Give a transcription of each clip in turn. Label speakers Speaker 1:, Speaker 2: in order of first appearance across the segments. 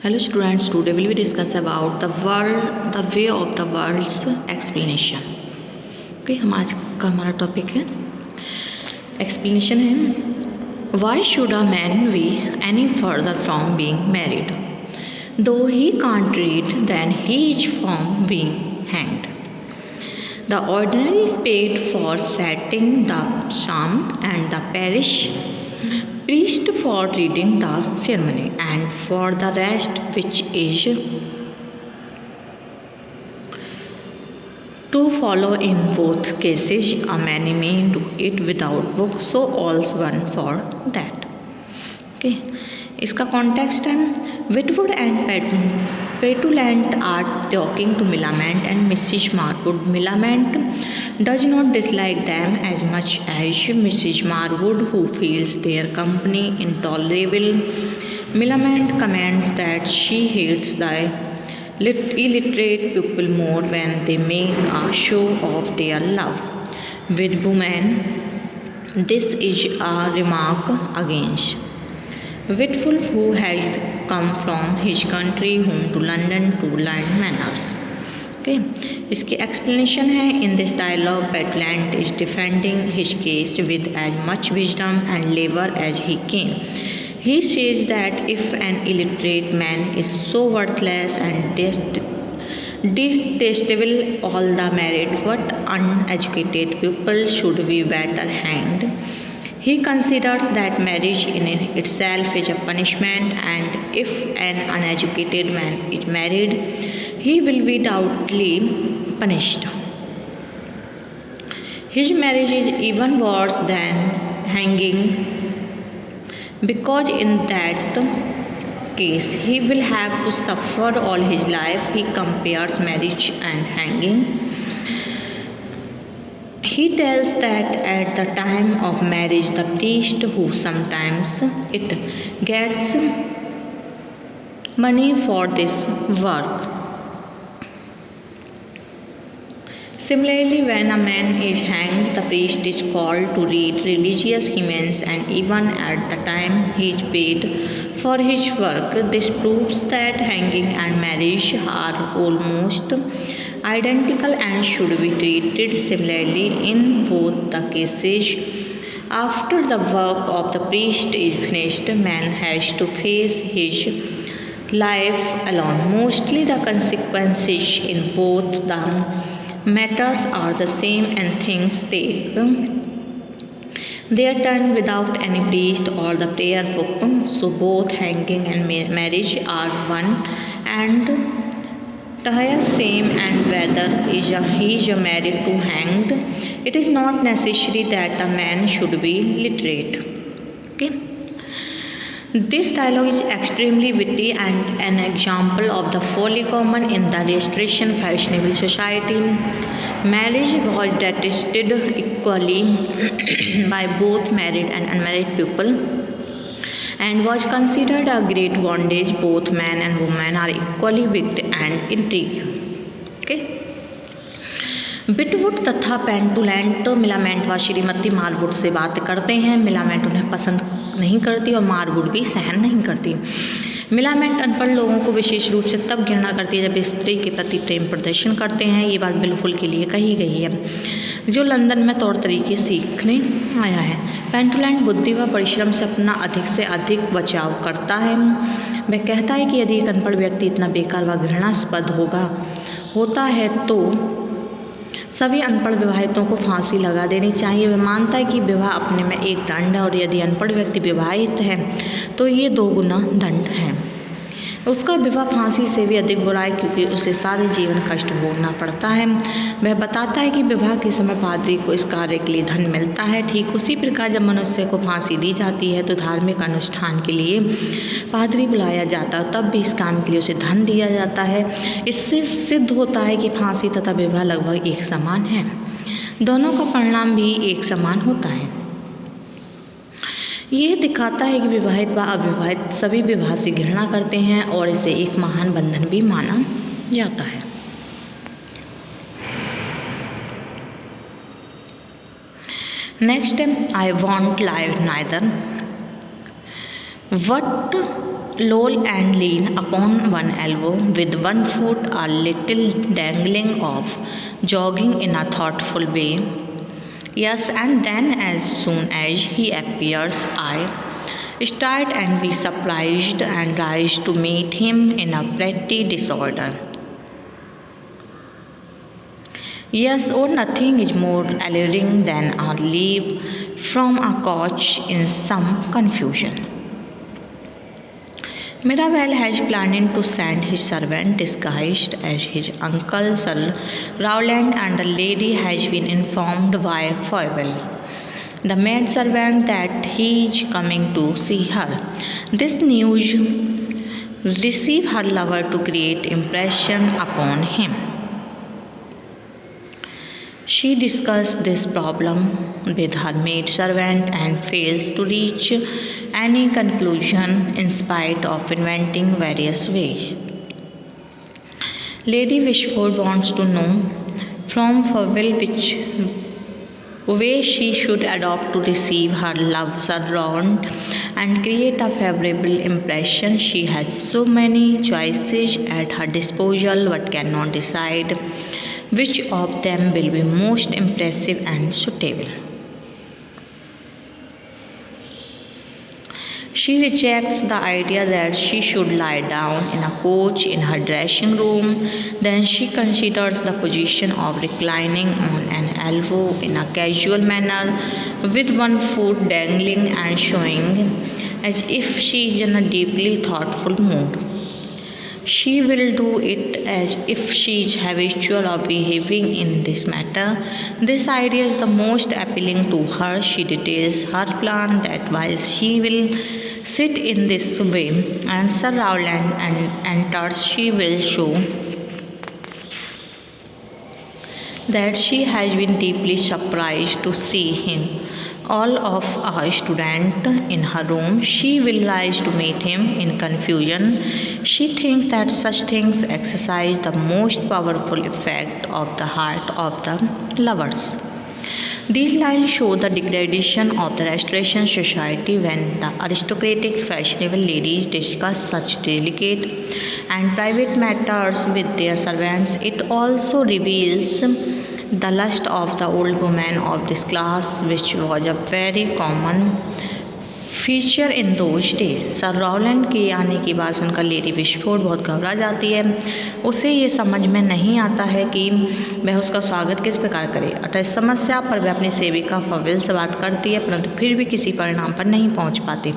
Speaker 1: Hello students, today we will discuss about the way of the world's explanation. Okay, हमारा topic है explanation है why should a man be any further from being married? Though he can't read, then he is from being hanged. The ordinary is paid for setting the psalm and the parish priest for reading the ceremony, and for the rest, which is to follow in both cases. A man may do it without book, so all's one for that. Okay, इसका context है Witwoud and Petulant are talking to Millamant and Mrs Marwood. Millamant does not dislike them as much as Mrs. Marwood, who feels their company intolerable. Millamant comments that she hates the illiterate people more when they make a show of their love. With women, this is a remark against Whitfield, who has come from his country home to London to learn manners. Okay, इसकी explanation है in this dialogue Petulant is defending his case with as much wisdom and labor as he can. He says that if an illiterate man is so worthless and detestable, all the married but uneducated people should be better hanged. He considers that marriage in itself is a punishment, and if an uneducated man is married, he will be doubtfully punished. His marriage is even worse than hanging, because in that case he will have to suffer all his life. He compares marriage and hanging. He tells that at the time of marriage, the priest, who sometimes it gets money for this work. Similarly, when a man is hanged, the priest is called to read religious hymns, and even at the time he is paid for his work. This proves that hanging and marriage are almost identical and should be treated similarly in both the cases. After the work of the priest is finished, man has to face his life alone. Mostly the consequences in both the matters are the same, and things take their turn without any priest or the prayer book. So both hanging and marriage are one and the same, and whether he is married to hanged, it is not necessary that a man should be literate. Okay. This dialogue is extremely witty and an example of the folly common in the Restoration fashionable society. Marriage was detested equally by both married and unmarried people, and was considered a great bondage. Both man and woman are equally wicked and intrigue. Okay. बिटवुड तथा पेटुलेंट Millamant व श्रीमती मारवुड से बात करते हैं. Millamant उन्हें पसंद नहीं करती और मारवुड भी सहन नहीं करती. मिलामेंट अनपढ़ लोगों को विशेष रूप से तब घृणा करती है जब स्त्री के प्रति प्रेम प्रदर्शन करते हैं. ये बात बिल्कुल के लिए कही गई है, जो लंदन में तौर तरीके सीखने आया है. पेटुलेंट बुद्धि व परिश्रम से अपना अधिक से अधिक बचाव करता है. वह कहता है कि यदि एक अनपढ़ व्यक्ति इतना बेकार व घृणास्पद होता है तो सभी अनपढ़ विवाहितों को फांसी लगा देनी चाहिए. वह मानता है कि विवाह अपने में एक दंड है, और यदि अनपढ़ व्यक्ति विवाहित है तो ये 2 गुना दंड है. उसका विवाह फांसी से भी अधिक बुरा है, क्योंकि उसे सारे जीवन कष्ट भोगना पड़ता है. वह बताता है कि विवाह के समय पादरी को इस कार्य के लिए धन मिलता है. ठीक उसी प्रकार जब मनुष्य को फांसी दी जाती है तो धार्मिक अनुष्ठान के लिए पादरी बुलाया जाता है, तब भी इस काम के लिए उसे धन दिया जाता है. इससे सिद्ध होता है कि फांसी तथा विवाह लगभग एक समान है. दोनों का परिणाम भी एक समान होता है. यह दिखाता है कि विवाहित व अविवाहित सभी विवाह से घृणा करते हैं और इसे एक महान बंधन भी माना जाता है. Next, I want live neither What loll and lean upon one elbow, with one foot a little dangling off, jogging in a thoughtful way. Yes, and then as soon as he appears, I start and be surprised and rise to meet him in a pretty disorder. Yes, or nothing is more alluring than a leap from a couch in some confusion. Mirabelle has planned to send his servant disguised as his uncle Sir Rowland, and the lady has been informed by Foible, the maid servant, that he is coming to see her. This news receives her lover to create impression upon him. She discussed this problem with her maid servant and fails to reach any conclusion in spite of inventing various ways. Lady Wishford wants to know from Fowell which way she should adopt to receive her love surround and create a favorable impression. She has so many choices at her disposal but cannot decide which of them will be most impressive and suitable. She rejects the idea that she should lie down in a couch in her dressing room. Then she considers the position of reclining on an elbow in a casual manner, with one foot dangling and showing as if she is in a deeply thoughtful mood. She will do it as if she is habitual of behaving in this matter. This idea is the most appealing to her. She details her plan that while she will sit in this way and Sir Rowland enters, she will show that she has been deeply surprised to see him. All of a student in her room, she will rise to meet him in confusion. She thinks that such things exercise the most powerful effect of the heart of the lovers. These lines show the degradation of the Restoration Society when the aristocratic fashionable ladies discuss such delicate and private matters with their servants. It also reveals the lust of the old woman of this class, which was a very common feature in those days. Sir Rowland के आने की बात सुनकर lady विशफोर्ड बहुत घबरा जाती है। उसे ये समझ में नहीं आता है कि वह उसका स्वागत किस प्रकार करे, अतः इस समस्या पर वह अपनी सेविका फविल से बात करती है, परंतु फिर भी किसी परिणाम पर नहीं पहुंच पाती।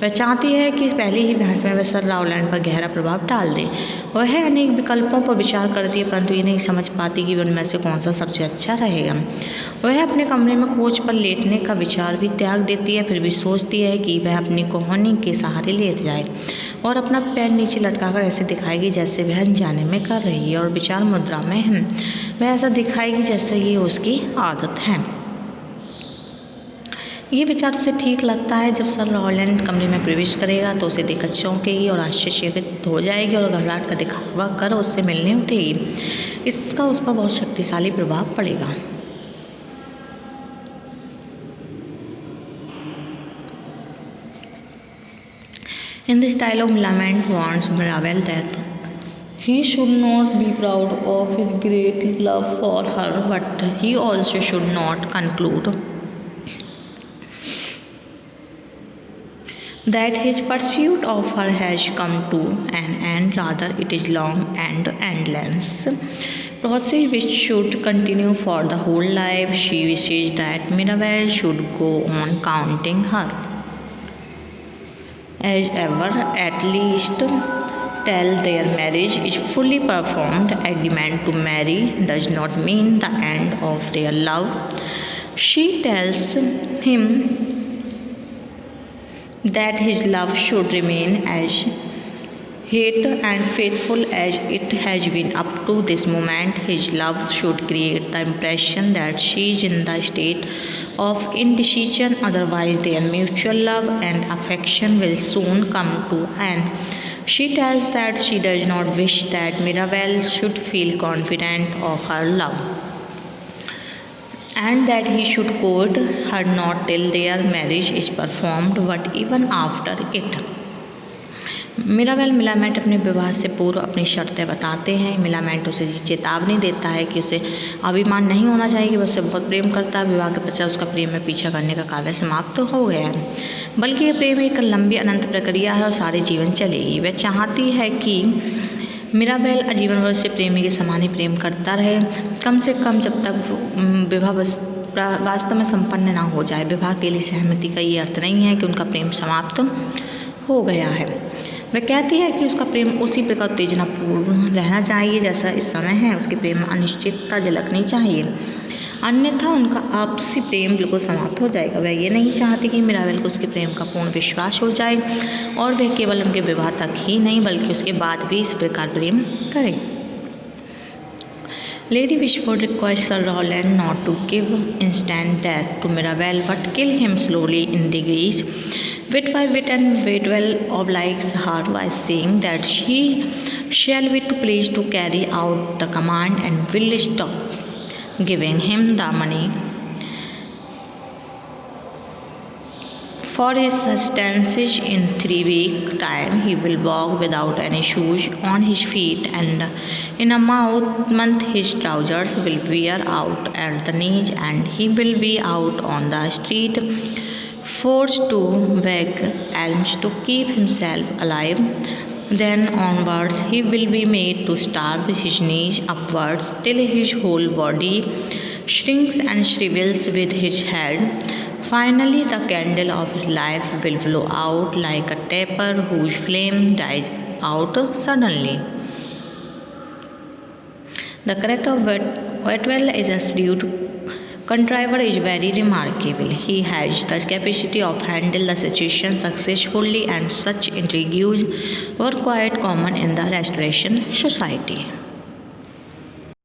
Speaker 1: वह चाहती है कि पहले ही भेंट में वह सर रॉलैंड पर गहरा प्रभाव डाल दे। वह अनेक विकल्पों पर विचार करती है, परंतु ये नहीं समझ पाती कि उनमें से कौन सा सबसे अच्छा रहेगा। वह अपने कमरे में कोच पर लेटने का विचार भी त्याग देती है, फिर भी सोचती है कि वह अपनी कोहनी के सहारे लेट जाए और अपना पैर नीचे लटकाकर ऐसे दिखाएगी जैसे वह अनजाने में कर रही है और विचार मुद्रा में है। वह ऐसा दिखाएगी जैसे ये उसकी आदत है। ये विचार उसे ठीक लगता है। जब सर रॉलैंड कमरे में प्रवेश करेगा तो उसे देखकर चौंकेगी और आश्चर्यचकित हो जाएगी और घबराहट का दिखावा कर उससे मिलने उठेगी। इसका उस पर बहुत शक्तिशाली प्रभाव पड़ेगा। In this dialogue, Lamont warns Mirabelle that he should not be proud of his great love for her, but he also should not conclude that his pursuit of her has come to an end. Rather, it is long and endless process which should continue for the whole life. She wishes that Mirabelle should go on counting her as ever, at least till their marriage is fully performed. Agreement to marry does not mean the end of their love. She tells him that his love should remain as hate and faithful as it has been up to this moment. His love should create the impression that she is in the state of indecision, otherwise their mutual love and affection will soon come to an end. She tells that she does not wish that Mirabelle should feel confident of her love, and that he should court her not till their marriage is performed, but even after it. Mirabell Millamant अपने विवाह से पूर्व अपनी शर्तें बताते हैं। Millamant उसे चेतावनी देता है कि उसे अभिमान नहीं होना चाहिए कि वह उससे बहुत प्रेम करता है। विवाह के पश्चात उसका प्रेम में पीछा करने का कार्य समाप्त हो गया है, बल्कि ये प्रेम एक लंबी अनंत प्रक्रिया है और सारे जीवन चलेगी। वह चाहती है कि मिराबेल आजीवन भर उससे प्रेमी के समान ही प्रेम करता रहे, कम से कम जब तक विवाह वास्तव में संपन्न ना हो जाए। विवाह के लिए सहमति का ये अर्थ नहीं है कि उनका प्रेम समाप्त हो गया है। वह कहती है कि उसका प्रेम उसी प्रकार उत्तेजनापूर्ण रहना चाहिए जैसा इस समय है। उसके प्रेम में अनिश्चितता झलकनी चाहिए, अन्यथा उनका आपसी प्रेम बिल्कुल समाप्त हो जाएगा। वह ये नहीं चाहती कि मिराबेल को उसके प्रेम का पूर्ण विश्वास हो जाए और वह केवल उनके विवाह तक ही नहीं बल्कि उसके बाद भी इस प्रकार प्रेम करे। Lady Wishford requests Sir Rowland not to give instant death to Mirabel, but kill him slowly in degrees, bit by bit, and Waitwell obliges her by saying that she shall be pleased to carry out the command and will stop giving him the money for his sustenance in 3 weeks' time. He will walk without any shoes on his feet, and in a month his trousers will wear out at the knees, and he will be out on the street, forced to beg alms to keep himself alive. Then onwards he will be made to starve his knees upwards till his whole body shrinks and shrivels with his head. Finally, the candle of his life will blow out like a taper whose flame dies out suddenly. The character of Waitwell as a shrewd contriver is very remarkable. He has the capacity of handle the situation successfully, and such intrigues were quite common in the Restoration Society.